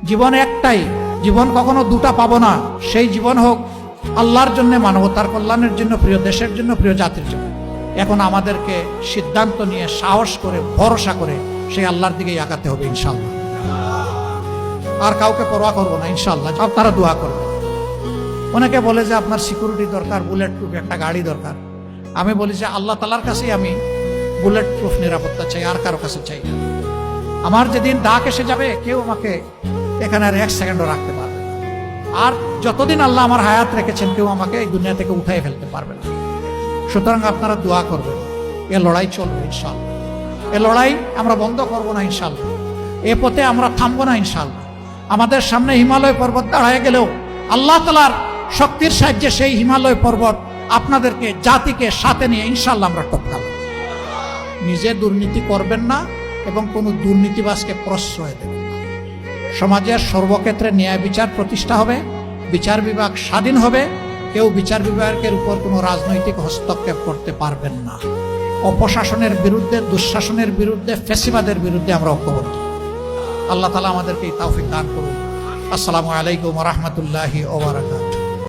জীবন একটাই, জীবন কখনো দুটা পাবো না। সেই জীবন হোক আল্লাহর জন্য, মানবতার কল্যাণের জন্য, প্রিয় দেশের জন্য, প্রিয় জাতির জন্য। এখন আমাদেরকে সিদ্ধান্ত নিয়ে সাহস করে ভরসা করে সেই আল্লাহর দিকেই আগাতে হবে ইনশাআল্লাহ। আর কাউকে পরোয়া করবো না ইনশাআল্লাহ। আপনারা দোয়া করবেন। অনেকে বলে যে আপনার সিকিউরিটি দরকার, বুলেট প্রুফ একটা গাড়ি দরকার। আমি বলি যে আল্লাহ তাআলার কাছেই আমি বুলেট প্রুফ নিরাপত্তা চাই, আর কারো কাছে চাই না। আমার যেদিন ডাক এসে যাবে, কেউ আমাকে এখানে আর এক সেকেন্ডও রাখতে পারবে না। আর যতদিন আল্লাহ আমার হায়াত রেখেছেন, কেউ আমাকে এই দুনিয়া থেকে উঠাই ফেলতে পারবে না। সুতরাং আপনারা দোয়া করবেন। এ লড়াই চলবে ইনশাআল্লাহ। এ লড়াই আমরা বন্ধ করব না ইনশাআল্লাহ। এ পথে আমরা থামবো না ইনশাআল্লাহ। আমাদের সামনে হিমালয় পর্বত দাঁড়ায় গেলেও আল্লাহ তাআলার শক্তির সাহায্যে সেই হিমালয় পর্বত আপনাদেরকে, জাতিকে সাথে নিয়ে ইনশাআল্লাহ আমরা টপকাব। নিজে দুর্নীতি করবেন না এবং কোনো দুর্নীতিবাজকে প্রশ্রয় দেবেন না। সমাজের সর্বক্ষেত্রে ন্যায় বিচার প্রতিষ্ঠা হবে, বিচার বিভাগ স্বাধীন হবে। কেউ বিচার বিভাগের উপর কোনো রাজনৈতিক হস্তক্ষেপ করতে পারবেন না। অপশাসনের বিরুদ্ধে, দুঃশাসনের বিরুদ্ধে, ফ্যাসিবাদের বিরুদ্ধে আমরা ঐক্যবদ্ধ। আল্লাহ তাআলা আমাদেরকে এই তৌফিক দান করুন। আসসালামু আলাইকুম ওয়া রাহমাতুল্লাহি ওয়া বারাকাতুহু।